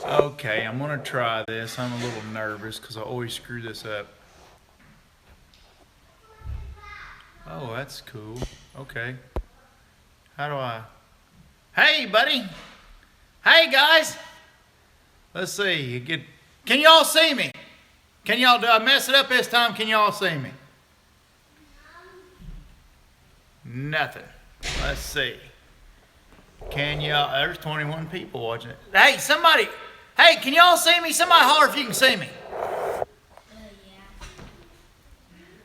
Okay, I'm gonna try this. I'm a little nervous because I always screw this up. Oh, that's cool. Okay. How do I? Hey, buddy. Hey, guys. Let's see. Can y'all see me? Can y'all? Do I mess it up this time? Can y'all see me? Nothing. Let's see. Can y'all? There's 21 people watching it. Hey, somebody. Hey, can y'all see me? Somebody holler if you can see me. Yeah.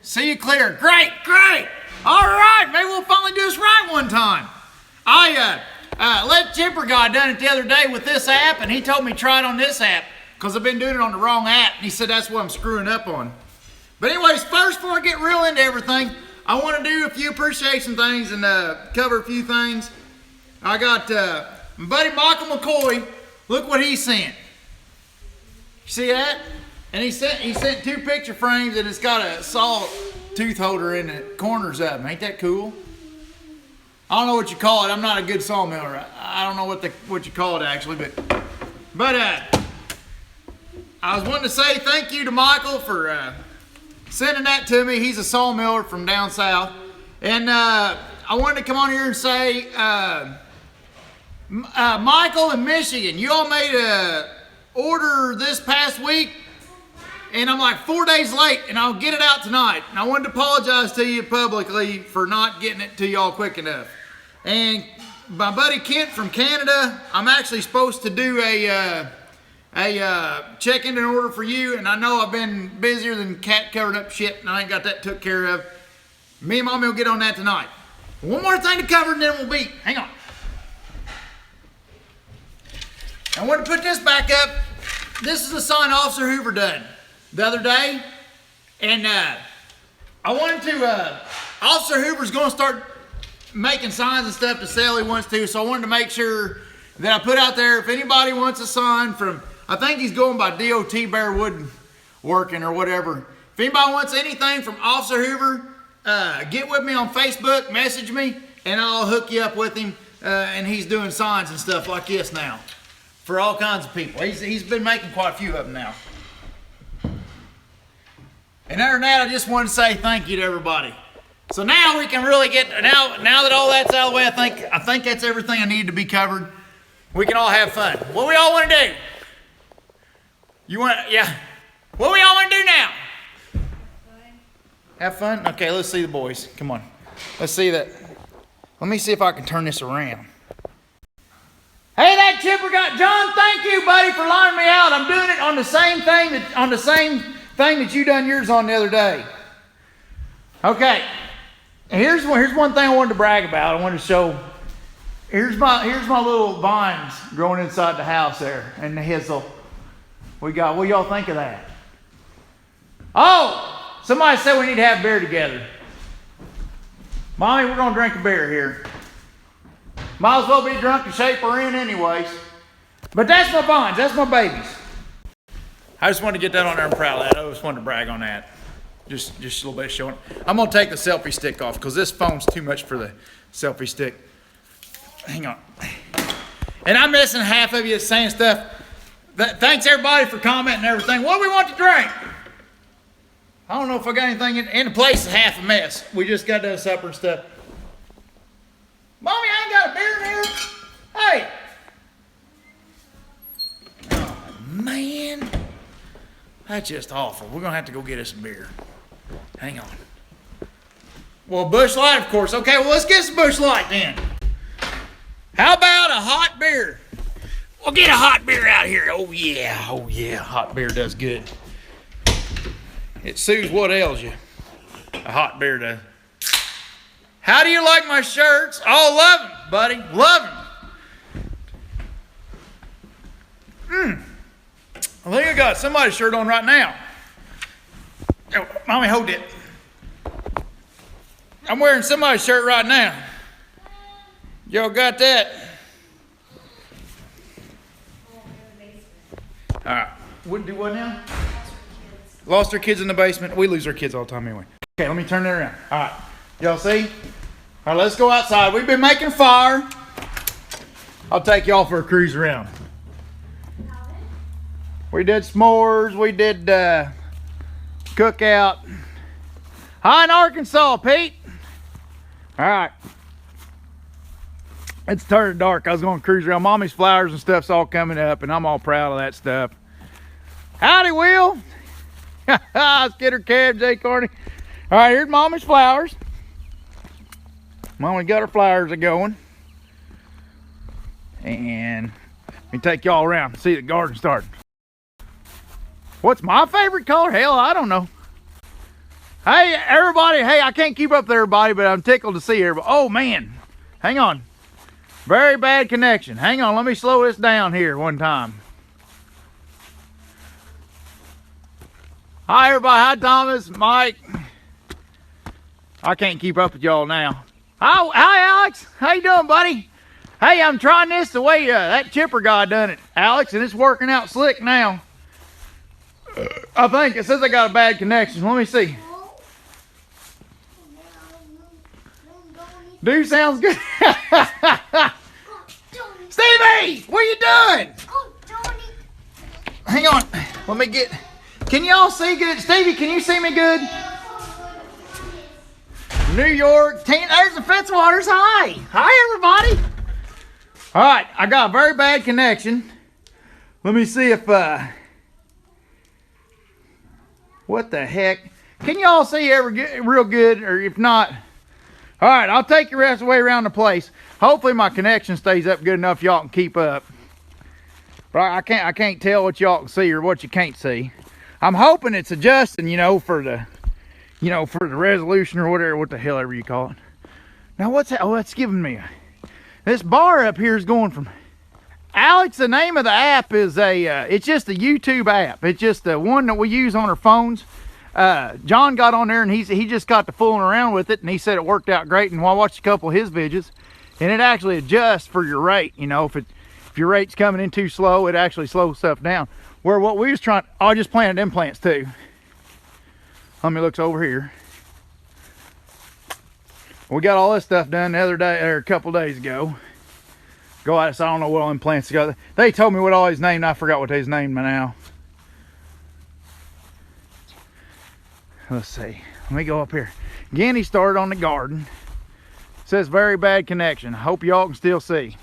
See you clear. Great, great. All right, maybe we'll finally do this right one time. I let Chipper guy done it the other day with this app, and he told me try it on this app because I've been doing it on the wrong app. And he said that's what I'm screwing up on. But anyways, first, before I get real into everything, I want to do a few appreciation things and cover a few things. I got my buddy Michael McCoy. Look what he sent. You see that? And he sent 2 picture frames, and it's got a saw tooth holder in the corners of them. Ain't that cool? I don't know what you call it. I'm not a good sawmiller. I don't know what you call it actually, but I was wanting to say thank you to Michael for sending that to me. He's a sawmiller from down south, and I wanted to come on here and say, Michael in Michigan, you all made a order this past week, and I'm like 4 days late, and I'll get it out tonight. And I wanted to apologize to you publicly for not getting it to y'all quick enough. And my buddy Kent from Canada, I'm actually supposed to do a check-in order for you, and I know I've been busier than cat covered up shit, and I ain't got that took care of. Me and Mommy will get on that tonight. One more thing to cover, and then we'll be. Hang on. I want to put this back up. This is the sign Officer Hoover done the other day, and I wanted to. Officer Hoover's going to start making signs and stuff to sell. He wants to, so I wanted to make sure that I put out there if anybody wants a sign from. I think he's going by DOT Bear Woodworking or whatever. If anybody wants anything from Officer Hoover, get with me on Facebook, message me, and I'll hook you up with him. And he's doing signs and stuff like this now for all kinds of people. He's been making quite a few of them now. And other than that, I just wanted to say thank you to everybody. So now we can really get now that all that's out of the way. I think that's everything I need to be covered. We can all have fun. What we all want to do? Yeah. What we all want to do now? Have fun? Okay, let's see the boys. Come on. Let's see that. Let me see if I can turn this around. Hey, that Chipper got John. Thank you, buddy, for lining me out. I'm doing it on the same thing that you done yours on the other day. Okay. Here's one thing I wanted to brag about. I wanted to show. Here's my little vines growing inside the house there, and the hazel. What do y'all think of that? Oh, somebody said we need to have beer together. Mommy, we're gonna drink a beer here. Might as well be drunk to shape her in anyways. But that's my vines, that's my babies. I just wanted to get that on there. I'm proud of that. I just wanted to brag on that. Just a little bit showing. I'm gonna take the selfie stick off because this phone's too much for the selfie stick. Hang on. And I'm missing half of you saying stuff. Thanks everybody for commenting and everything. What do we want to drink? I don't know if I got anything in the place is half a mess. We just got done supper and stuff. Mommy, I ain't got a beer in here. Hey. Oh, man. That's just awful. We're going to have to go get us some beer. Hang on. Well, Busch Light, of course. Okay, well, let's get some Busch Light then. How about a hot beer? We'll get a hot beer out here. Oh, yeah. Hot beer does good. It soothes what ails you. A hot beer does. How do you like my shirts? Oh, love them, buddy. Love them. I think I got somebody's shirt on right now. Oh, Mommy, hold it. I'm wearing somebody's shirt right now. Y'all got that? All right. Wouldn't do what now? Lost our kids in the basement. We lose our kids all the time anyway. Okay, let me turn that around. All right. Y'all see? All right, let's go outside. We've been making fire. I'll take y'all for a cruise around. We did s'mores. We did cookout. Hi in Arkansas, Pete. All right. It's turning dark. I was going to cruise around. Mommy's flowers and stuff's all coming up, and I'm all proud of that stuff. Howdy, Will. Skidder Cab, Jay Carney. All right, here's Mommy's flowers. Mommy got her flowers going. And let me take y'all around and see the garden starting. What's my favorite color? Hell, I don't know. Hey, everybody. Hey, I can't keep up with everybody, but I'm tickled to see everybody. Oh, man. Hang on. Very bad connection. Hang on. Let me slow this down here one time. Hi, everybody. Hi, Thomas, Mike. I can't keep up with y'all now. Hi, Alex. How you doing, buddy? Hey, I'm trying this the way that chipper guy done it, Alex, and it's working out slick now. I think it says I got a bad connection. Let me see. Dude sounds good. Stevie, what are you doing? Hang on. Let me get. Can y'all see good? Stevie, can you see me good? New York. There's the Fitzwaters. Hi. Hi, everybody. All right. I got a very bad connection. Let me see if. What the heck? Can y'all see real good? Or if not. All right, I'll take you the rest of the way around the place. Hopefully my connection stays up good enough y'all can keep up. But I can't tell what y'all can see or what you can't see. I'm hoping it's adjusting, for the resolution or whatever, what the hell ever you call it. Now what's that? Oh, that's giving me this bar up here is going from Alex. The name of the app is it's just a YouTube app. It's just the one that we use on our phones. John got on there and he just got to fooling around with it, and he said it worked out great. And I watched a couple of his videos, and it actually adjusts for your rate. If your rate's coming in too slow, it actually slows stuff down. Where what we was trying, I just planted implants too. Let me look over here. We got all this stuff done the other day, or a couple days ago. Go out, so I don't know what all implants got. They told me what all his named. I forgot what his named now. Let's see. Let me go up here. Again, he started on the garden. It says very bad connection. I hope y'all can still see.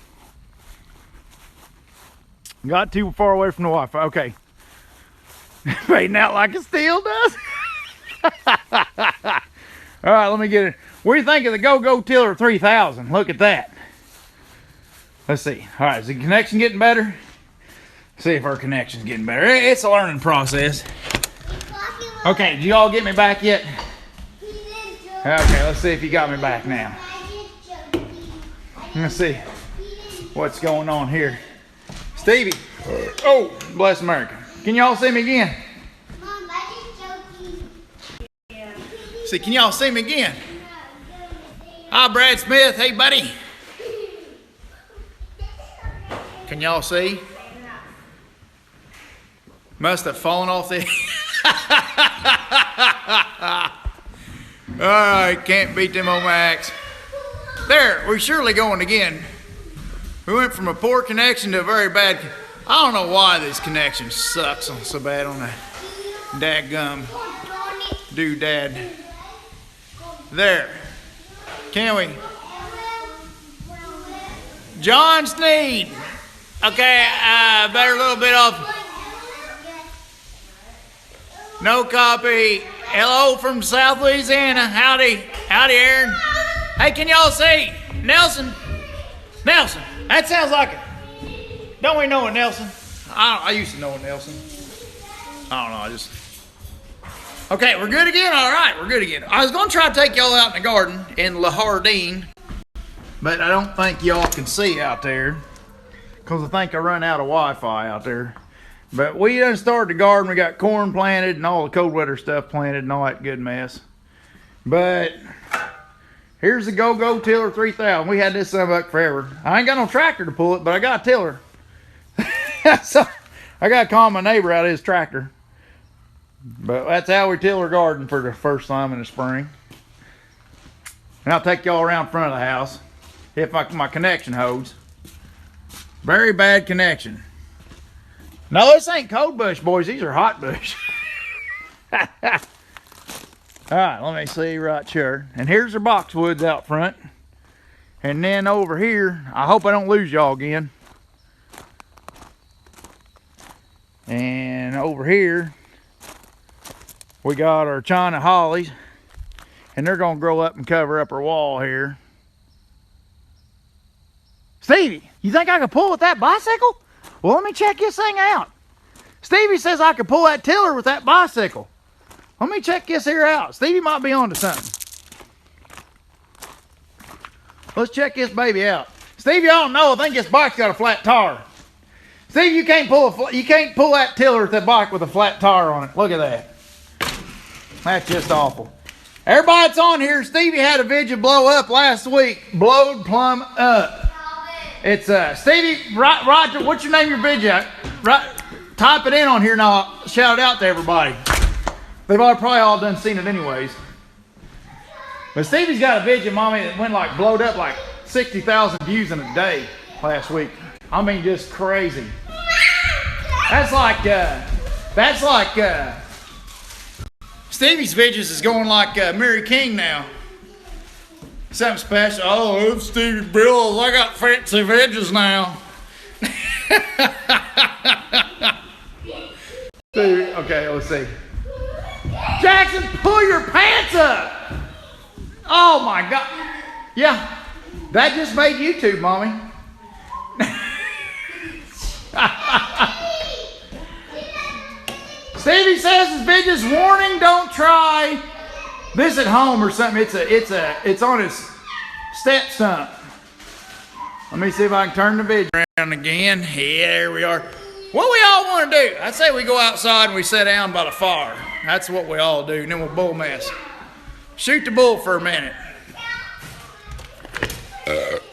Got too far away from the Wi-Fi. Okay. Fading out like it still does. All right, let me get it. What do you think of the Go-Go Tiller 3000? Look at that. Let's see. All right, is the connection getting better? Let's see if our connection's getting better. It's a learning process. Okay, did you all get me back yet? Okay, let's see if you got me back now. Let's see what's going on here. Stevie. Oh, bless America. Can y'all see me again? See, can y'all see me again? Hi, Brad Smith. Hey, buddy. Can y'all see? Must have fallen off the... Alright, can't beat them old Macs. There, we're surely going again. We went from a poor connection to a very bad. I don't know why this connection sucks so bad on the dadgum doodad. There. Can we? John Sneed. Okay, better a little bit off. No copy. Hello from South Louisiana. Howdy. Howdy, Aaron. Hey, can y'all see? Nelson. Nelson. That sounds like it. Don't we know a Nelson? I used to know a Nelson. I don't know. Okay, we're good again? All right, we're good again. I was going to try to take y'all out in the garden in La Hardine, but I don't think y'all can see out there because I think I run out of Wi-Fi out there. But we done started the garden. We got corn planted and all the cold weather stuff planted and all that good mess. But here's the Go-Go Tiller 3000. We had this son of a buck forever. I ain't got no tractor to pull it, but I got a tiller. So I got to call my neighbor out of his tractor. But that's how we till our garden for the first time in the spring. And I'll take y'all around front of the house if my connection holds. Very bad connection. No, this ain't cold bush, boys. These are hot bush. All right, let me see right here. And here's the boxwoods out front. And then over here, I hope I don't lose y'all again. And over here, we got our China hollies. And they're gonna grow up and cover up our wall here. Stevie, you think I could pull with that bicycle? Well, let me check this thing out. Stevie says I could pull that tiller with that bicycle. Let me check this here out. Stevie might be onto something. Let's check this baby out. Stevie, I don't know. I think this bike's got a flat tire. Stevie, you can't pull that tiller with that bike with a flat tire on it. Look at that. That's just awful. Everybody that's on here, Stevie had a vidja blow up last week. Blowed plumb up. It's Stevie, Roger, what's your name, your vidja? Type it in on here and I'll shout it out to everybody. They've all probably all done seen it anyways. But Stevie's got a vidja, mommy, that went like blowed up like 60,000 views in a day last week. I mean, just crazy. That's like Stevie's vidjas is going like Mary King now. Something special. Oh, it's Stevie Bills. I got fancy vidjas now. Okay, let's see. Jackson, pull your pants up. Oh my God. Yeah, that just made YouTube, mommy. Stevie says his vidja's warning, don't try this at home or something. It's on his step stump. Let me see if I can turn the vidja around again. Yeah, there we are. What we all want to do? I say we go outside and we sit down by the fire. That's what we all do. And then we'll bull mess. Shoot the bull for a minute.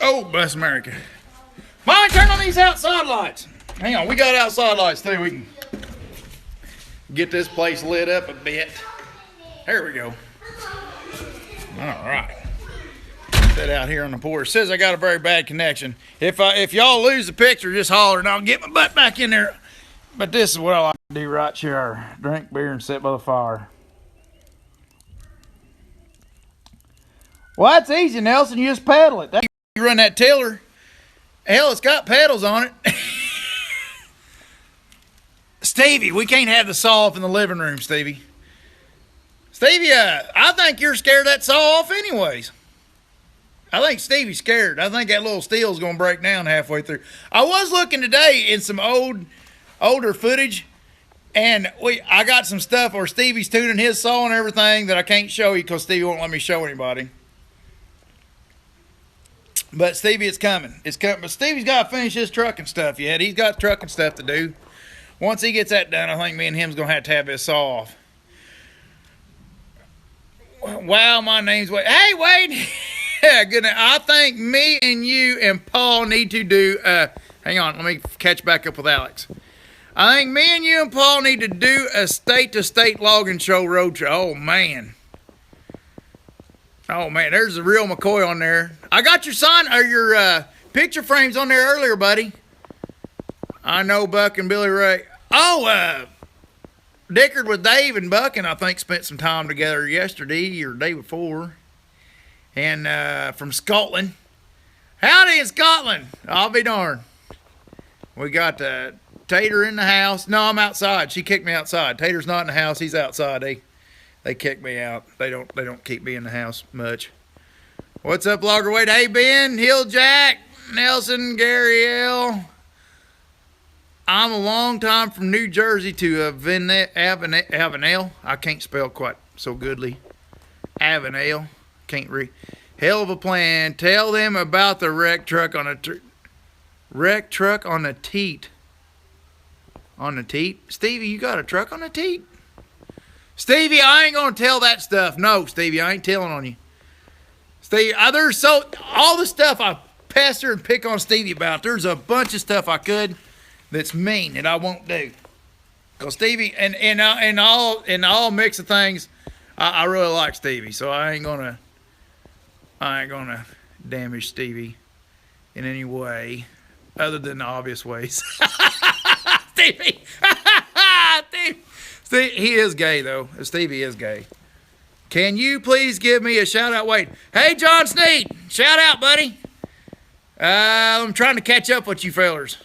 Oh, bless America. Mine, turn on these outside lights. Hang on, we got outside lights too. We can get this place lit up a bit. There we go. All right. Sit out here on the porch. It says I got a very bad connection. If y'all lose the picture, just holler and I'll get my butt back in there. But this is what I like to do right here. Drink beer and sit by the fire. Well, that's easy, Nelson. You just pedal it. You run that tiller. Hell, it's got pedals on it. Stevie, we can't have the saw off in the living room, Stevie. Stevie, I think you're scared of that saw off anyways. I think Stevie's scared. I think that little steel's going to break down halfway through. I was looking today in some older footage, and I got some stuff where Stevie's tuning his saw and everything that I can't show you because Stevie won't let me show anybody. But Stevie, it's coming. It's coming. But Stevie's got to finish his trucking stuff yet. He's got trucking stuff to do. Once he gets that done, I think me and him's going to have his saw off. Wow, my name's Wade. Hey, Wade. Yeah, good night. I think me and you and Paul need to do, hang on, let me catch back up with Alex. I think me and you and Paul need to do a state-to-state logging show road show. Oh, man. Oh, man, there's the real McCoy on there. I got your sign, or your picture frames on there earlier, buddy. I know Buck and Billy Ray. Oh, Dickard with Dave and Buck, and I think spent some time together yesterday or day before. And from Scotland. Howdy in Scotland. I'll be darned. We got Tater in the house. No, I'm outside. She kicked me outside. Tater's not in the house. He's outside. They kick me out. They don't keep me in the house much. What's up, Logger Wade? Hey, Ben, Hill Jack, Nelson, Gary L. I'm a long time from New Jersey to Avenel. I can't spell quite so goodly. Avenel. Can't read. Hell of a plan. Tell them about the wrecked truck on a teat. On the teat? Stevie, you got a truck on a teat? Stevie, I ain't gonna tell that stuff. No, Stevie, I ain't telling on you. Stevie, there's all the stuff I pester and pick on Stevie about. There's a bunch of stuff I could that's mean that I won't do. Cause Stevie and all mix of things, I really like Stevie, so I ain't gonna damage Stevie in any way other than the obvious ways. Stevie. Steve, he is gay, though. Stevie is gay. Can you please give me a shout out? Wait. Hey, John Sneed. Shout out, buddy. I'm trying to catch up with you fellers.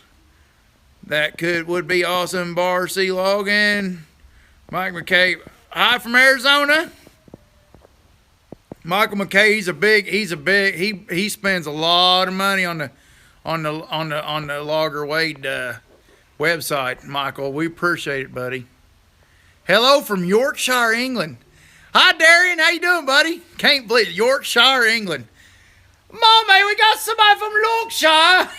Would be awesome. Bar C. Logan. Mike McKay. Hi from Arizona. Michael McKay, he spends a lot of money on the Logger Wade website, Michael. We appreciate it, buddy. Hello from Yorkshire, England. Hi, Darian. How you doing, buddy? Can't believe it. Yorkshire, England. Mommy, we got somebody from Yorkshire.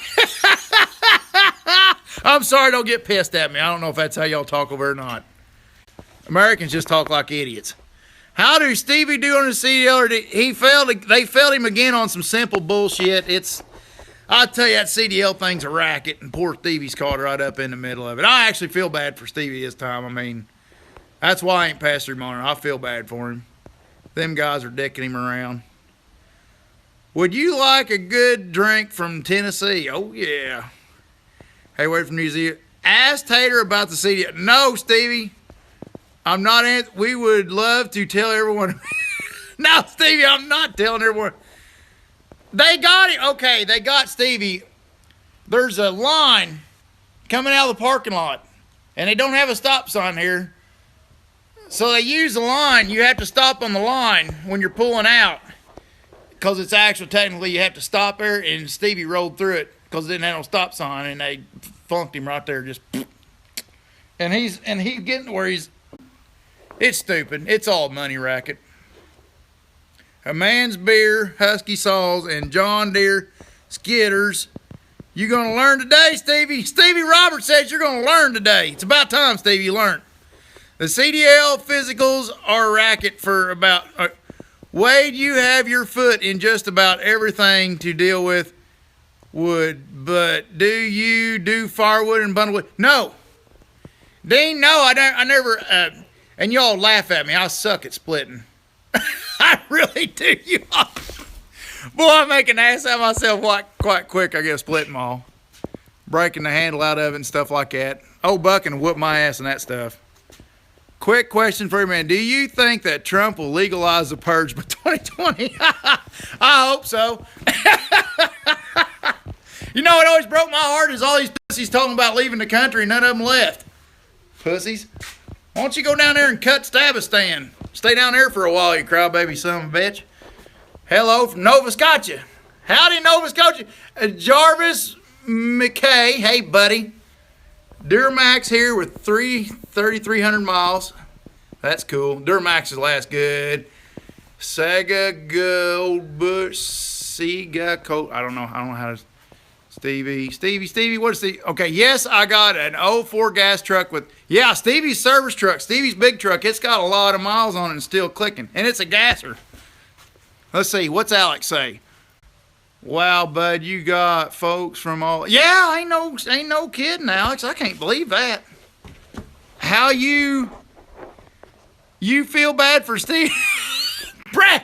I'm sorry, don't get pissed at me. I don't know if that's how y'all talk over or not. Americans just talk like idiots. How do Stevie do on the CDL? They failed him again on some simple bullshit. I'll tell you, that CDL thing's a racket, and poor Stevie's caught right up in the middle of it. I actually feel bad for Stevie this time. I mean, that's why I ain't Pastor him on it. I feel bad for him. Them guys are dicking him around. Would you like a good drink from Tennessee? Oh, yeah. Hey, wait from New Zealand. Ask Tater about the CDL. No, Stevie. I'm not in. We would love to tell everyone. No, Stevie, I'm not telling everyone. They got it. Okay, they got Stevie. There's a line coming out of the parking lot, and they don't have a stop sign here. So they use the line. You have to stop on the line when you're pulling out, because it's actually technically you have to stop there, and Stevie rolled through it because it didn't have no stop sign, and they funked him right there. And he's getting to where he's. It's stupid. It's all money racket. A man's beer, Husky Saws, and John Deere Skidders. You gonna learn today, Stevie? Stevie Roberts says you're gonna learn today. It's about time, Stevie, you learn. The CDL physicals are a racket for about... Wade, you have your foot in just about everything to deal with wood, but do you do firewood and bundle wood? No. Dean, no, I never... and y'all laugh at me. I suck at splitting. I really do. Boy, I make an ass out of myself quite quick. I get a splitting all. Breaking the handle out of it and stuff like that. Old Buck can whoop my ass and that stuff. Quick question for you, man. Do you think that Trump will legalize the purge by 2020? I hope so. You know what always broke my heart is all these pussies talking about leaving the country and none of them left. Pussies. Why don't you go down there and cut Stabistan? Stay down there for a while, you crybaby son of a bitch. Hello from Nova Scotia. Howdy, Nova Scotia. Jarvis McKay. Hey, buddy. Duramax here with 3,300 miles. That's cool. Duramax's last good. Sega Gold Bush Sega Colt. I don't know how to. Stevie, what is the... Okay, yes, I got an 04 gas truck with... Yeah, Stevie's service truck. Stevie's big truck. It's got a lot of miles on it and still clicking. And it's a gasser. Let's see. What's Alex say? Wow, bud, you got folks from all... Yeah, ain't no kidding, Alex. I can't believe that. How you feel bad for Steve? Brad,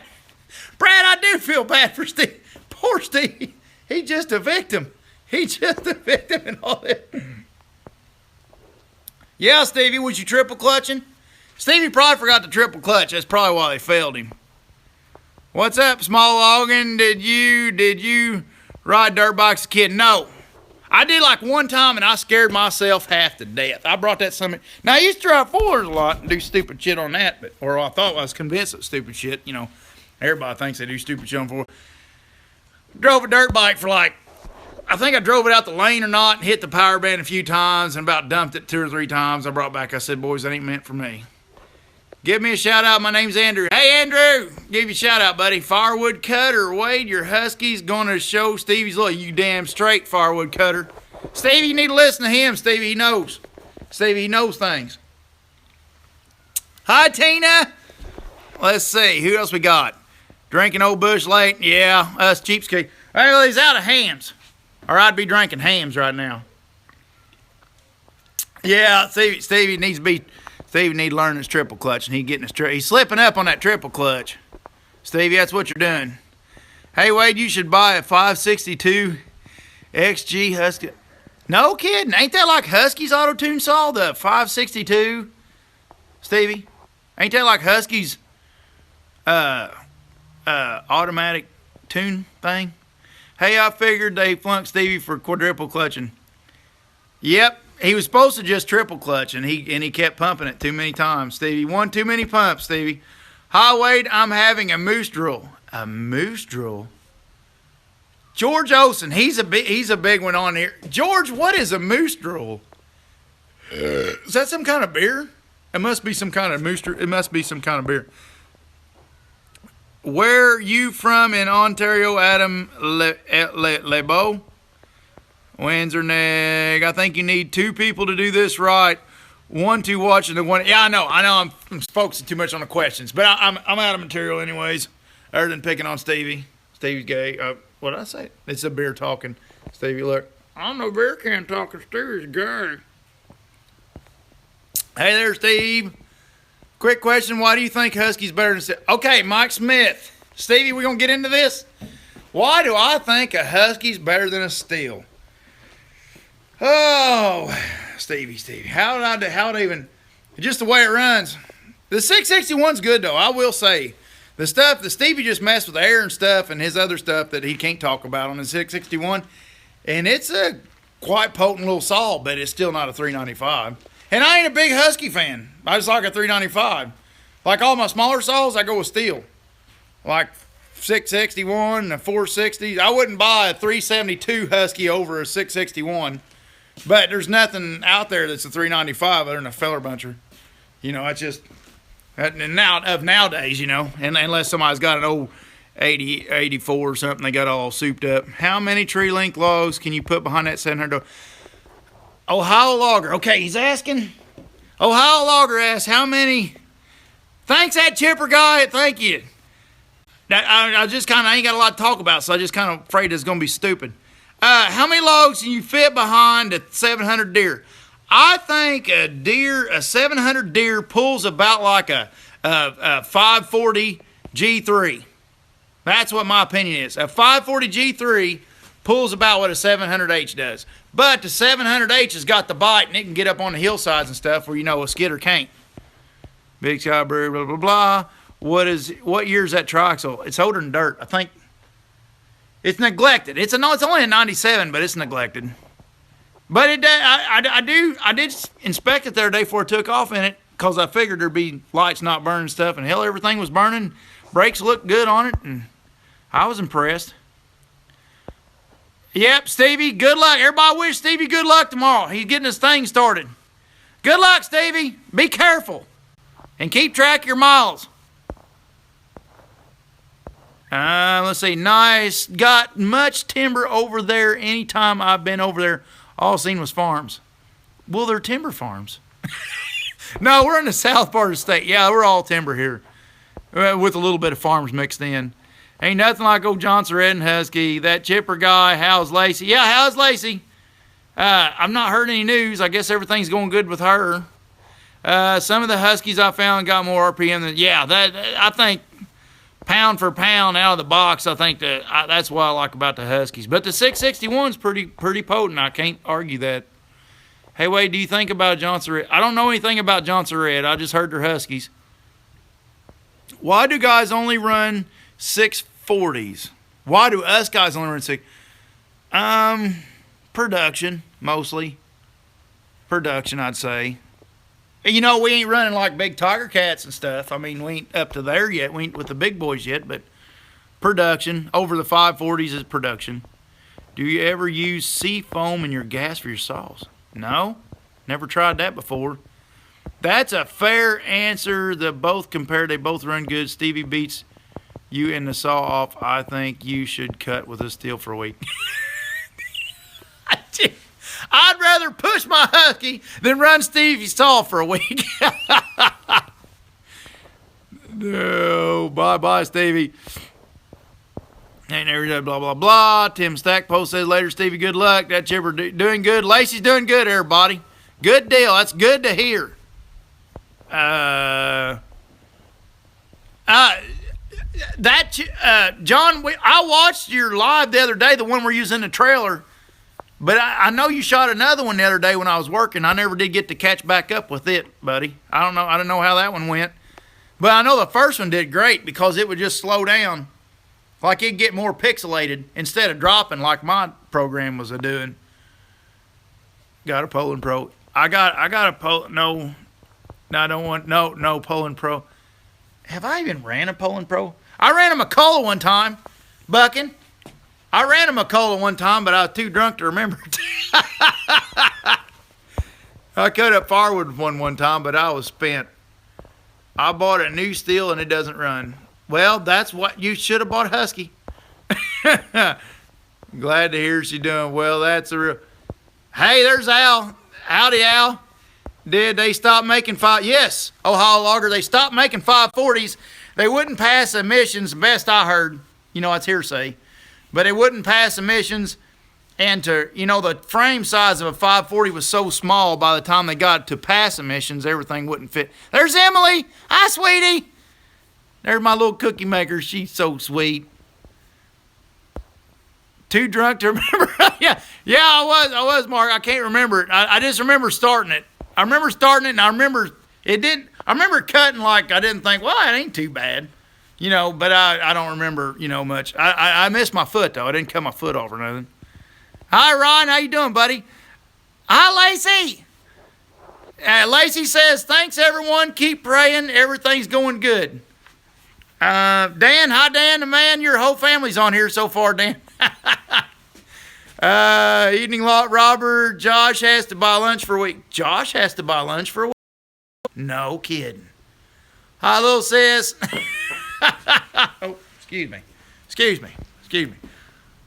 I do feel bad for Steve. Poor Steve. He's just a victim. He's just a victim and all that. Yeah, Stevie, was you triple clutching? Stevie probably forgot to triple clutch. That's probably why they failed him. What's up, Small Logan? Did you ride dirt bikes as a kid? No. I did like one time and I scared myself half to death. I brought that summit. Now I used to ride fours a lot and do stupid shit on that, or I thought I was convinced of stupid shit. You know, everybody thinks they do stupid shit on fours. Drove a dirt bike for I think I drove it out the lane or not and hit the power band a few times and about dumped it 2 or 3 times. I brought back, I said, boys, that ain't meant for me. Give me a shout out. My name's Andrew. Hey, Andrew. Give you a shout out, buddy. Firewood Cutter. Wade, your Husky's going to show Stevie's look. You damn straight, Firewood Cutter. Stevie, you need to listen to him. Stevie, he knows. Stevie, he knows things. Hi, Tina. Let's see. Who else we got? Drinking Old Bush Light. Yeah, us cheapskate. Well, he's out of hams. Or I'd be drinking hams right now. Yeah, Stevie needs to learn his triple clutch, and he's slipping up on that triple clutch. Stevie, that's what you're doing. Hey, Wade, you should buy a 562 XG Husky. No kidding. Ain't that like Husky's auto-tune saw, the 562, Stevie? Ain't that like Husky's automatic tune thing? Hey, I figured they flunked Stevie for quadruple clutching. Yep, he was supposed to just triple clutch, and he kept pumping it too many times, Stevie. One too many pumps, Stevie. Hi, Wade, I'm having a moose drool. A moose drool? George Olson, he's a big one on here. George, what is a moose drool? Is that some kind of beer? It must be some kind of moose drool. It must be some kind of beer. Where you from in Ontario, Adam Lebeau? Windsor Neg. I think you need two people to do this right. One to watch and the one. Yeah, I know. I'm focusing too much on the questions, but I'm out of material anyways. Other than picking on Stevie. Stevie's gay. What did I say? It's a beer talking. Stevie, look. I'm no beer can talking. Stevie's gay. Hey there, Steve. Quick question. Why do you think Husky's better than Steel? Okay, Mike Smith. Stevie, we going to get into this? Why do I think a Husky's better than a Steel? Oh, Stevie. How would I even, just the way it runs. The 661's good, though, I will say. The stuff that Stevie just messed with the air and stuff and his other stuff that he can't talk about on the 661. And it's a quite potent little saw, but it's still not a 395. And I ain't a big Husky fan. I just like a 395. Like all my smaller saws, I go with steel. Like 661 and a 460. I wouldn't buy a 372 Husky over a 661. But there's nothing out there that's a 395 other than a feller buncher. You know, it's just... And now of nowadays, you know, and unless somebody's got an old 80, 84 or something, they got all souped up. How many tree link logs can you put behind that 700? Ohio Logger. Okay, he's asking. Ohio Logger asks, how many? Thanks, that chipper guy. Thank you. I just kind of ain't got a lot to talk about, so I just kind of afraid it's going to be stupid. How many logs can you fit behind a 700 deer? I think a 700 deer pulls about like a 540 G3. That's what my opinion is. A 540 G3 pulls about what a 700H does. But the 700H has got the bite, and it can get up on the hillsides and stuff where, you know, a skidder can't. Big Sky Brewery, blah, blah, blah. What year is that triaxle? It's older than dirt. I think it's neglected. It's only a 97, but it's neglected. But I did inspect it the other day before I took off in it because I figured there'd be lights not burning and stuff, and hell, everything was burning. Brakes looked good on it, and I was impressed. Yep, Stevie, good luck. Everybody wish Stevie good luck tomorrow. He's getting his thing started. Good luck, Stevie. Be careful, and keep track of your miles. Let's see. Nice. Got much timber over there. Anytime I've been over there, all I've seen was farms. Well, they're timber farms. No, we're in the south part of the state. Yeah, we're all timber here, with a little bit of farms mixed in. Ain't nothing like old Johnson Red and Husky. That chipper guy, how's Lacey? Yeah, how's Lacey? I've not heard any news. I guess everything's going good with her. Some of the Huskies I found got more RPM than, yeah, I think pound for pound out of the box, I think that's what I like about the Huskies. But the 661's pretty potent. I can't argue that. Hey, Wade, do you think about Johnson Red? I don't know anything about Johnson Red. I just heard they're Huskies. Why do guys only run 640s? Why do us guys only run 6? Production, mostly. Production, I'd say. You know, we ain't running like big Tiger Cats and stuff. I mean, we ain't up to there yet. We ain't with the big boys yet, but production. Over the 540s is production. Do you ever use sea foam in your gas for your saws? No, never tried that before. That's a fair answer. They both run good. Stevie beats you in the saw off. I think you should cut with a steel for a week. I'd rather push my Husky than run Stevie's saw for a week. No, bye, Stevie. Ain't never done blah, blah, blah. Tim Stackpole says later, Stevie, good luck. That chipper doing good. Lacey's doing good, everybody. Good deal. That's good to hear. John, I watched your live the other day, the one we're using in the trailer. But I know you shot another one the other day when I was working. I never did get to catch back up with it, buddy. I don't know. I don't know how that one went. But I know the first one did great because it would just slow down. Like it'd get more pixelated instead of dropping like my program was doing. Got a Poland Pro. I got a Poland. No, I don't want. No Poland Pro. Have I even ran a Poland Pro? I ran a McCullough one time, bucking. I ran a McCullough one time, but I was too drunk to remember it. I cut up firewood with one time, but I was spent. I bought a new steel and it doesn't run. Well, that's what you should have bought a Husky. Glad to hear she's doing well. That's a real. Hey, there's Al. Howdy, Al. Did they stop making Yes, Ohio Logger. They stopped making 540s. They wouldn't pass emissions. Best I heard. You know, it's hearsay. But it wouldn't pass emissions, and the frame size of a 540 was so small by the time they got to pass emissions, everything wouldn't fit. There's Emily. Hi, sweetie. There's my little cookie maker. She's so sweet. Too drunk to remember. yeah, I was, Mark. I can't remember it. I just remember starting it. I remember starting it, and I remember it didn't. I remember cutting like I didn't think, well, it ain't too bad. But I don't remember, much. I missed my foot, though. I didn't cut my foot off or nothing. Hi, Ron. How you doing, buddy? Hi, Lacey. Lacey says, thanks, everyone. Keep praying. Everything's going good. Dan. Hi, Dan, the man. Your whole family's on here so far, Dan. Evening lot, Robert. Josh has to buy lunch for a week. Josh has to buy lunch for a week? No kidding. Hi, little sis. Oh, excuse me.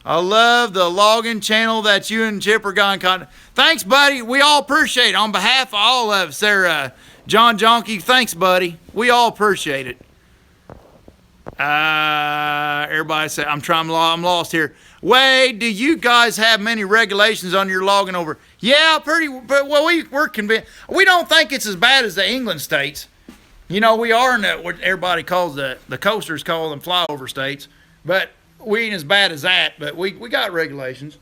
I love the login channel that you and Chip are going content. Thanks, buddy. We all appreciate it. On behalf of all of us there, John Jonky, thanks, buddy. We all appreciate it. Everybody say, I'm lost here. Wade, do you guys have many regulations on your logging over? Yeah, well, we're convinced. We don't think it's as bad as the England states. We are in what everybody calls the coasters call them flyover states, but we ain't as bad as that, but we got regulations.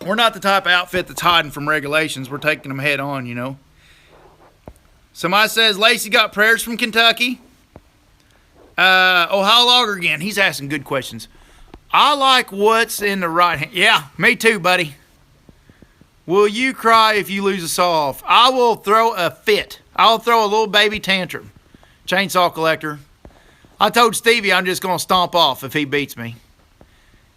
We're not the type of outfit that's hiding from regulations. We're taking them head on, Somebody says Lacey got prayers from Kentucky. Ohio Logger again. He's asking good questions. I like what's in the right hand. Yeah, me too, buddy. Will you cry if you lose a saw off? I will throw a fit. I'll throw a little baby tantrum. Chainsaw collector. I told Stevie I'm just gonna stomp off if he beats me.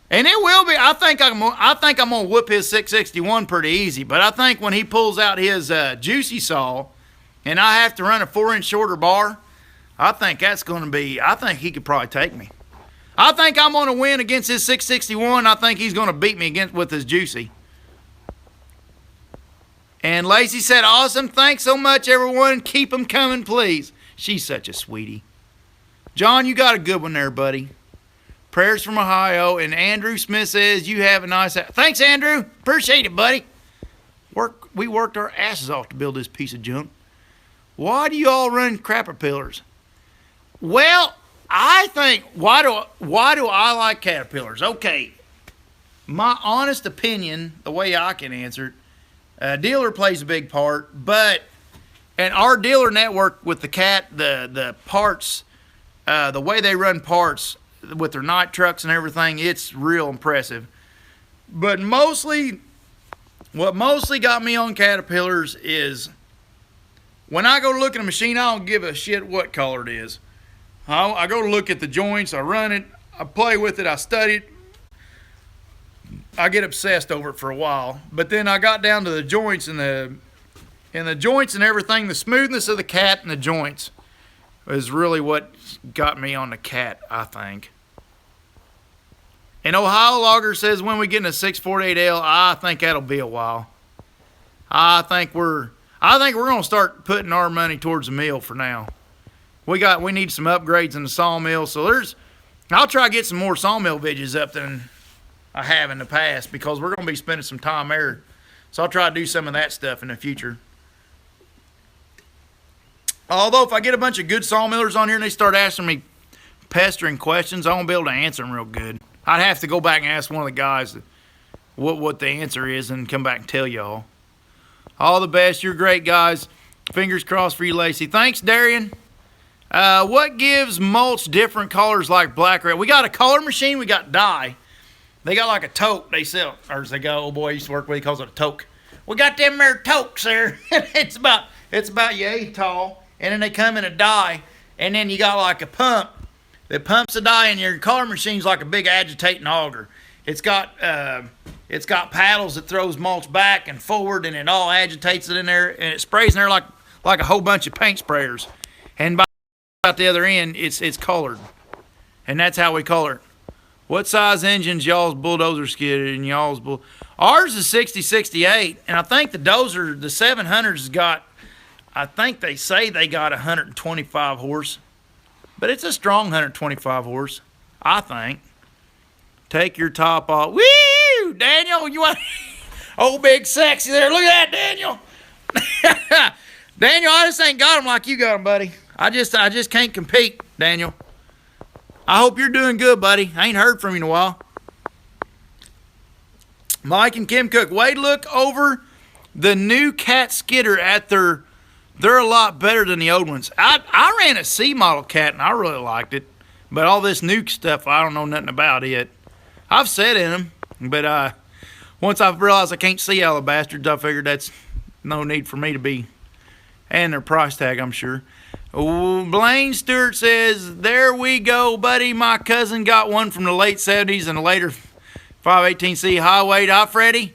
And it will be. I think I'm gonna whoop his 661 pretty easy. But I think when he pulls out his juicy saw, and I have to run a 4-inch shorter bar, I think that's gonna be. I think he could probably take me. I think I'm gonna win against his 661. I think he's gonna beat me with his juicy. And Lacey said, awesome. Thanks so much, everyone. Keep them coming, please. She's such a sweetie. John, you got a good one there, buddy. Prayers from Ohio. And Andrew Smith says, you have a nice... Thanks, Andrew. Appreciate it, buddy. We worked our asses off to build this piece of junk. Why do you all run Caterpillars? Well, I think, why do I like Caterpillars? Okay, my honest opinion, the way I can answer it, dealer plays a big part, and our dealer network with the parts, the way they run parts with their night trucks and everything, it's real impressive. But what mostly got me on Caterpillars is when I go to look at a machine, I don't give a shit what color it is. I go to look at the joints, I run it, I play with it, I study it. I get obsessed over it for a while, but then I got down to the joints and the joints and everything. The smoothness of the cat and the joints is really what got me on the cat, I think. And Ohio Logger says when we get in a 648L, I think that'll be a while. I think we're gonna start putting our money towards the mill for now. We need some upgrades in the sawmill, so I'll try to get some more sawmill vidges up than I have in the past because we're going to be spending some time there. So I'll try to do some of that stuff in the future. Although if I get a bunch of good sawmillers on here and they start asking me pestering questions, I won't be able to answer them real good. I'd have to go back and ask one of the guys what the answer is and come back and tell y'all. All the best. You're great, guys. Fingers crossed for you, Lacey. Thanks, Darian. What gives mulch different colors like black, red? We got a color machine. We got dye. They got like a toque they sell. Or as they go, old boy I used to work with, he calls it a toque. We got them there toques there. it's about yay tall. And then they come in a dye. And then you got like a pump that pumps the dye in your color machine's like a big agitating auger. It's got paddles that throws mulch back and forward, and it all agitates it in there, and it sprays in there like a whole bunch of paint sprayers. And by the other end, it's colored, and that's how we color it. What size engines y'all's bulldozer skidded and y'all's bull? Ours is 6068, and I think the dozer, the 700s, has got. I think they say they got 125 horse, but it's a strong 125 horse, I think. Take your top off. Woo! Daniel, you want old big sexy there. Look at that, Daniel. Daniel, I just ain't got him like you got him, buddy. I just can't compete, Daniel. I hope you're doing good, buddy. I ain't heard from you in a while. Mike and Kim Cook. Wade, look over the new cat skidder at they're a lot better than the old ones. I ran a C model cat and I really liked it. But all this new stuff, I don't know nothing about it. I've sat in them, but once I've realized I can't see all the bastards, I figured that's no need for me to be. And their price tag, I'm sure. Blaine Stewart says, there we go, buddy. My cousin got one from the late 70s and a later 518C highway. Hi, Freddie.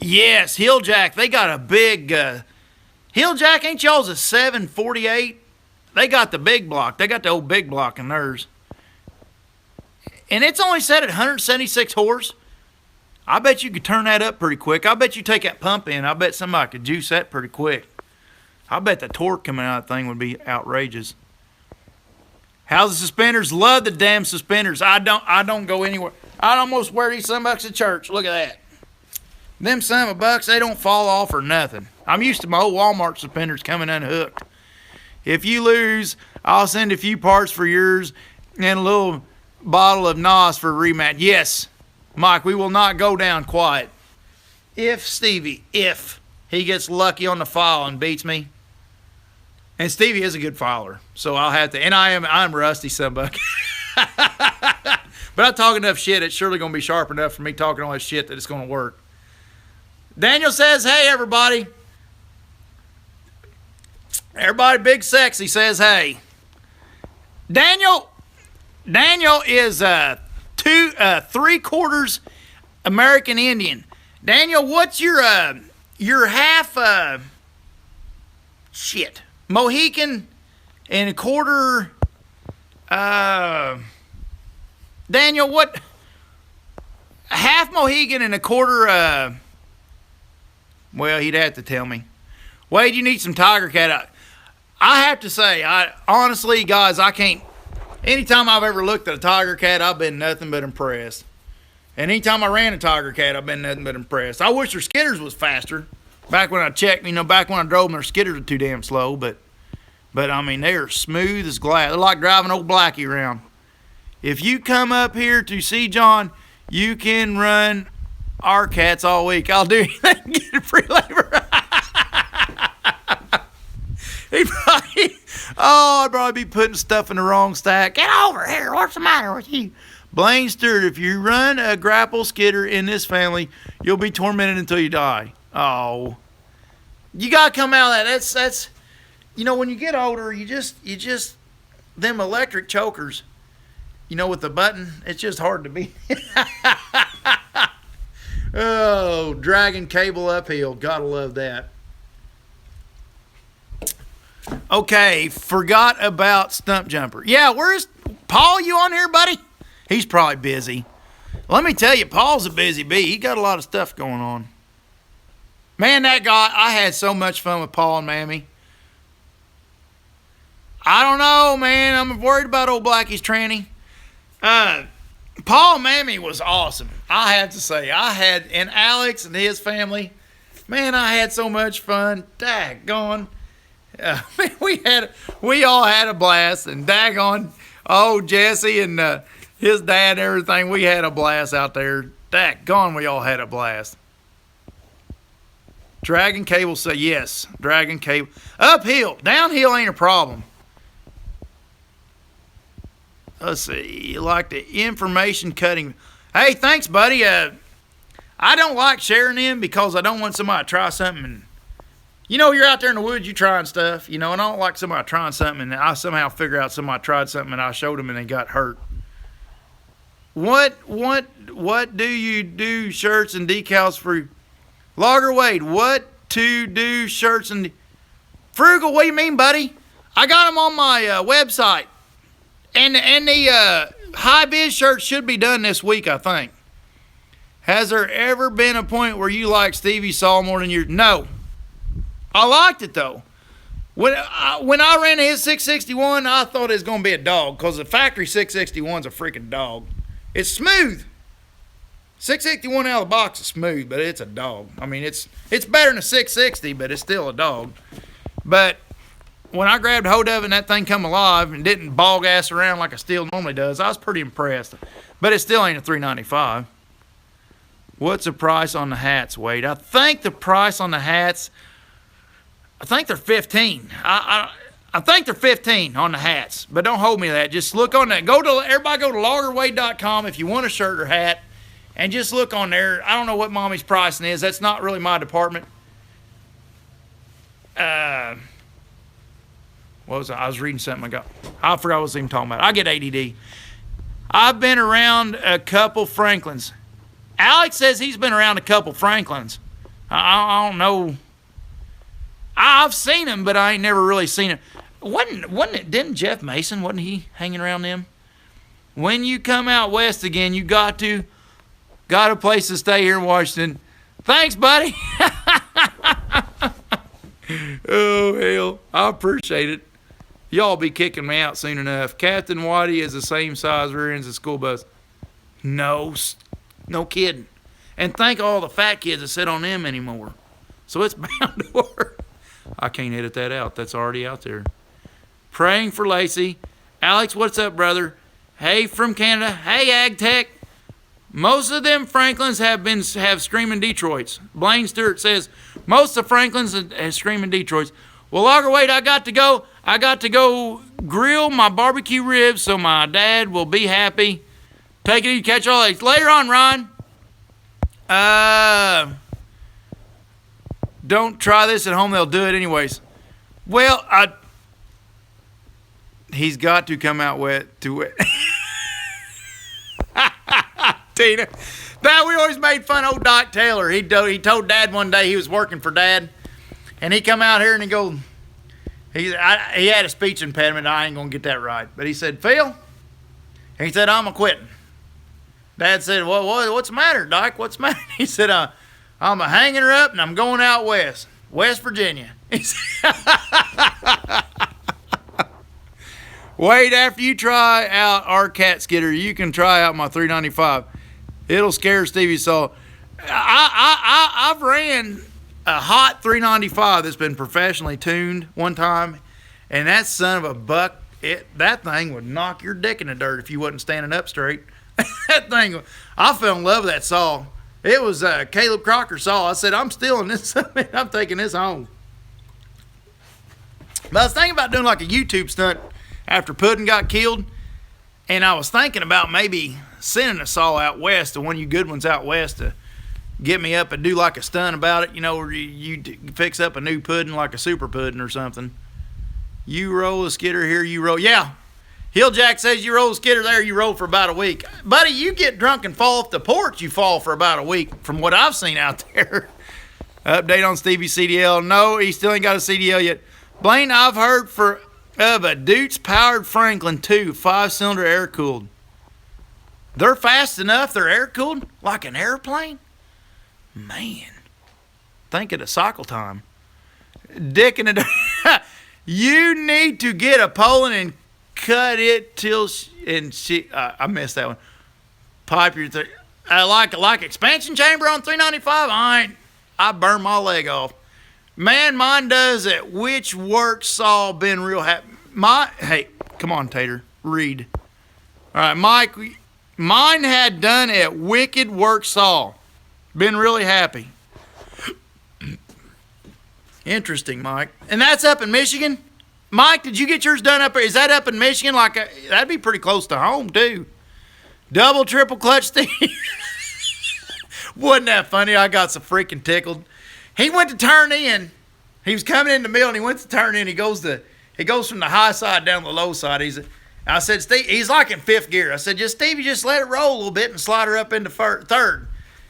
Yes, Hilljack. They got a big Hilljack. Ain't y'all's a 748? They got the big block. They got the old big block in theirs. And it's only set at 176 horse. I bet you could turn that up pretty quick. I bet you take that pump in. I bet somebody could juice that pretty quick. I bet the torque coming out of that thing would be outrageous. How's the suspenders? Love the damn suspenders. I don't go anywhere. I'd almost wear these $some at church. Look at that. Them $some, they don't fall off or nothing. I'm used to my old Walmart suspenders coming unhooked. If you lose, I'll send a few parts for yours and a little bottle of NOS for a rematch. Yes, Mike, we will not go down quiet. If Stevie he gets lucky on the file and beats me. And Stevie is a good filer, so I'll have to. And I'm rusty, $some. But I talk enough shit, it's surely going to be sharp enough for me talking all this shit that it's going to work. Daniel says, hey, everybody. Everybody big sexy says, hey. Daniel is 3/4 American Indian. Daniel, what's your half Mohican and a quarter Daniel, what half Mohican and a quarter well, he'd have to tell me. Wade, you need some Tiger Cat. I have to say, honestly, guys, I can't. Anytime I've ever looked at a Tiger Cat, I've been nothing but impressed. And anytime I ran a Tiger Cat, I've been nothing but impressed. I wish their skidders was faster. Back when I checked, back when I drove them, their skidders were too damn slow. But I mean, they are smooth as glass. They're like driving old Blackie around. If you come up here to see John, you can run our cats all week. I'll do anything to get a free labor. I'd probably be putting stuff in the wrong stack. Get over here. What's the matter with you? Blaine Stewart, if you run a grapple skidder in this family, you'll be tormented until you die. Oh. You got to come out of that. That's when you get older, you just them electric chokers, with the button, it's just hard to beat. Oh, dragging cable uphill. Gotta love that. Okay, forgot about Stump Jumper. Yeah, where's Paul? You on here, buddy? He's probably busy. Let me tell you, Paul's a busy bee. He got a lot of stuff going on. Man, that guy, I had so much fun with Paul and Mammy. I don't know, man. I'm worried about old Blackie's tranny. Paul and Mammy was awesome. I have to say, and Alex and his family, man, I had so much fun. Daggone. We all had a blast, and daggone, Jesse and His dad and everything. We had a blast out there. Daggone, we all had a blast. Dragon cable say yes. Dragon cable. Uphill. Downhill ain't a problem. Let's see. You like the information cutting. Hey, thanks, buddy. I don't like sharing them because I don't want somebody to try something. And, you're out there in the woods, you trying stuff, and I don't like somebody trying something and I somehow figure out somebody tried something and I showed them and they got hurt. What do you do shirts and decals for Logger Wade? What to do shirts and Frugal? What do you mean, buddy? I got them on my website, and the high vis shirts should be done this week, I think. Has there ever been a point where you like Stevie Saul more than you? No, I liked it though. When I ran his 661, I thought it was gonna be a dog because the factory 661's a freaking dog. It's smooth. 661 out of the box is smooth, but it's a dog. I mean, it's better than a 660, but it's still a dog. But when I grabbed hold of it and that thing come alive and didn't bog ass around like a steel normally does, I was pretty impressed. But it still ain't a $395. What's the price on the hats, Wade? I think the price on the hats, I think they're $15. I think they're $15 on the hats, but don't hold me to that. Just look on that. Everybody go to loggerwade.com if you want a shirt or hat, and just look on there. I don't know what Mommy's pricing is. That's not really my department. What was I was reading something I forgot what I was even talking about. I get ADD. I've been around a couple Franklins. Alex says he's been around a couple Franklins. I don't know. I've seen him, but I ain't never really seen him. Didn't Jeff Mason, wasn't he hanging around them? When you come out west again, you got a place to stay here in Washington. Thanks, buddy. Oh, hell. I appreciate it. Y'all be kicking me out soon enough. Captain Whitey is the same size rear ends as school bus. No kidding. And thank all the fat kids that sit on them anymore. So it's bound to work. I can't edit that out. That's already out there. Praying for Lacey. Alex, what's up, brother? Hey, from Canada. Hey, AgTech. Most of them Franklins have screaming Detroits. Blaine Stewart says, most of Franklins have screaming Detroits. Well, Logger Wade, I got to go grill my barbecue ribs so my dad will be happy. Take it easy. Catch all later. Later on, Ron. Don't try this at home. They'll do it anyways. Well, he's got to come out wet to wet. Tina. That we always made fun of old Doc Taylor. He told Dad one day he was working for Dad, and he come out here and he had a speech impediment. I ain't gonna get that right, but he said, Phil, he said, I'm a quitting. Dad said, well, what's the matter, Doc? What's the matter? He said, I'm a hanging her up and I'm going out west, West Virginia. He said, wait, after you try out our cat skidder, you can try out my 395. It'll scare Stevie Saul. I've ran a hot 395 that's been professionally tuned one time, and that son of a buck, that thing would knock your dick in the dirt if you wasn't standing up straight. That thing, I fell in love with that saw. It was Caleb Crocker's saw. I said, I'm stealing this. I'm taking this home. But I was thinking about doing like a YouTube stunt after Puddin' got killed, and I was thinking about maybe sending a saw out west, to one of you good ones out west, to get me up and do like a stunt about it, where you fix up a new pudding like a super pudding or something. You roll a skidder here, you roll. Yeah. Hilljack says you roll a skidder there, you roll for about a week. Buddy, you get drunk and fall off the porch, you fall for about a week from what I've seen out there. Update on Stevie's CDL. No, he still ain't got a CDL yet. Blaine, I've heard of a Dukes powered Franklin 2, 5-cylinder air-cooled. They're fast enough, they're air-cooled, like an airplane? Man, think of the cycle time. Dick in the you need to get a Poland and cut it till I missed that one. Pipe your like expansion chamber on 395. I burned my leg off. Man, mine does it. Which work saw been real happy? Hey, come on, Tater, read. All right, Mike. Mine had done at Wicked Work Saw. Been really happy. Interesting, Mike. And that's up in Michigan? Mike, did you get yours done up there? Is that up in Michigan? That'd be pretty close to home, too. Double, triple clutch Steve. Wasn't that funny? I got so freaking tickled. He went to turn in. He was coming in the middle, and he went to turn in. He goes from the high side down the low side. I said, Steve, he's like in fifth gear. I said, Stevie, just let it roll a little bit and slide her up into third,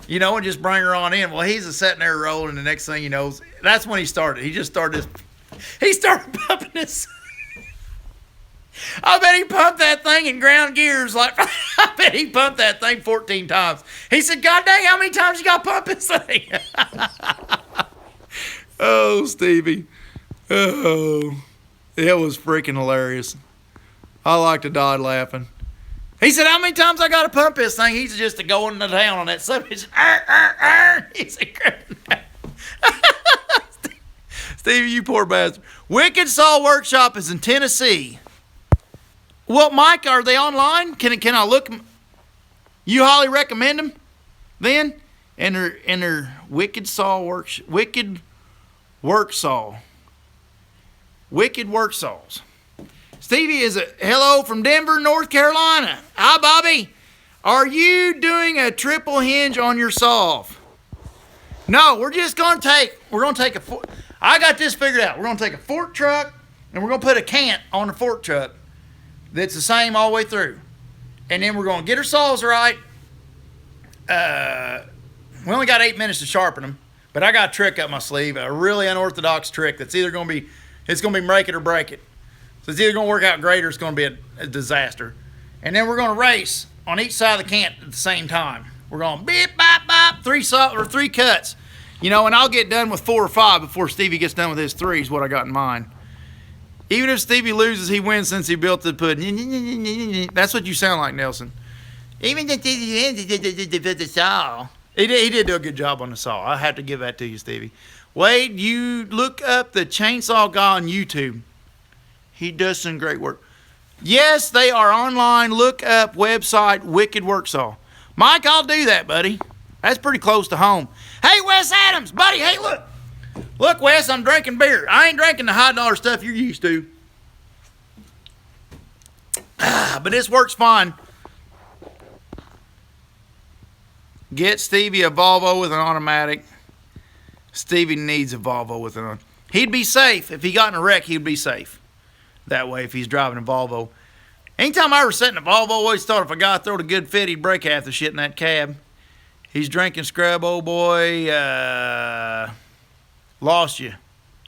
and just bring her on in. Well, he's sitting there rolling, and the next thing you know, that's when he started. He started pumping this. I bet he pumped that thing in ground gears. I bet he pumped that thing 14 times. He said, God dang, how many times you got to pump this thing? Oh, Stevie. Oh, it was freaking hilarious. I like to die laughing. He said, how many times I got to pump this thing? He's just going to town on that stuff. He said, Stevie, you poor bastard. Wicked Saw Workshop is in Tennessee. Well, Mike, are they online? Can I look? You highly recommend them then? Enter Wicked Work Saw. Wicked Work Saws. Stevie is hello from Denver, North Carolina. Hi, Bobby. Are you doing a triple hinge on your saw? No, we're going to take a fork. I got this figured out. We're going to take a fork truck and we're going to put a cant on the fork truck that's the same all the way through. And then we're going to get our saws right. We only got 8 minutes to sharpen them, but I got a trick up my sleeve, a really unorthodox trick that's either going to be, it's going to be make it or break it. So it's either going to work out great or it's going to be a disaster. And then we're going to race on each side of the cant at the same time. We're going beep, bop, bop, three cuts. And I'll get done with 4 or 5 before Stevie gets done with his 3 is what I got in mind. Even if Stevie loses, he wins since he built the pudding. That's what you sound like, Nelson. Even if Stevie wins, the saw. He did do a good job on the saw. I have to give that to you, Stevie. Wade, you look up the chainsaw guy on YouTube. He does some great work. Yes, they are online. Look up website Wicked Work Saw. Mike, I'll do that, buddy. That's pretty close to home. Hey, Wes Adams, buddy. Hey, look. Look, Wes, I'm drinking beer. I ain't drinking the high dollar stuff you're used to. But this works fine. Get Stevie a Volvo with an automatic. Stevie needs a Volvo with an automatic. He'd be safe. If he got in a wreck, he'd be safe. That way, if he's driving a Volvo. Anytime I ever sat in a Volvo, I always thought if a guy throwed a good fit, he'd break half the shit in that cab. He's drinking scrub, old boy. Lost you.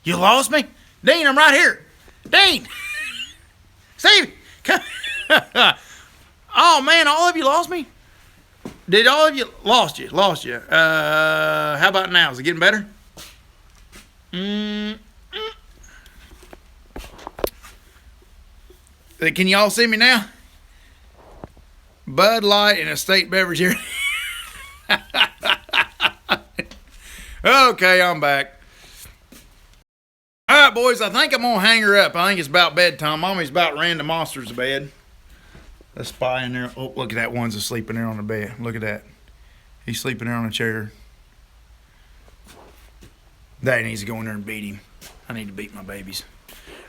You lost me? Dean, I'm right here. Dean! Steve! Come. Oh, man, all of you lost me? Did all of you? Lost you. How about now? Is it getting better? Can y'all see me now? Bud Light and a state beverage here. Okay, I'm back. All right, boys, I think I'm going to hang her up. I think it's about bedtime. Mommy's about ran the monsters to bed. Let's spy in there. Oh, look at that one's asleep in there on the bed. Look at that. He's sleeping there on a chair. Daddy needs to go in there and beat him. I need to beat my babies.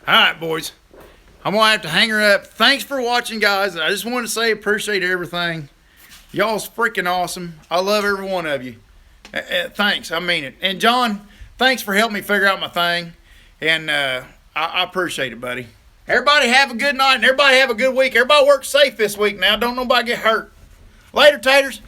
All right, boys. I'm going to have to hang her up. Thanks for watching, guys. I just want to say appreciate everything. Y'all's freaking awesome. I love every one of you. Thanks. I mean it. And, John, thanks for helping me figure out my thing. And I appreciate it, buddy. Everybody have a good night and everybody have a good week. Everybody work safe this week now. Don't nobody get hurt. Later, taters.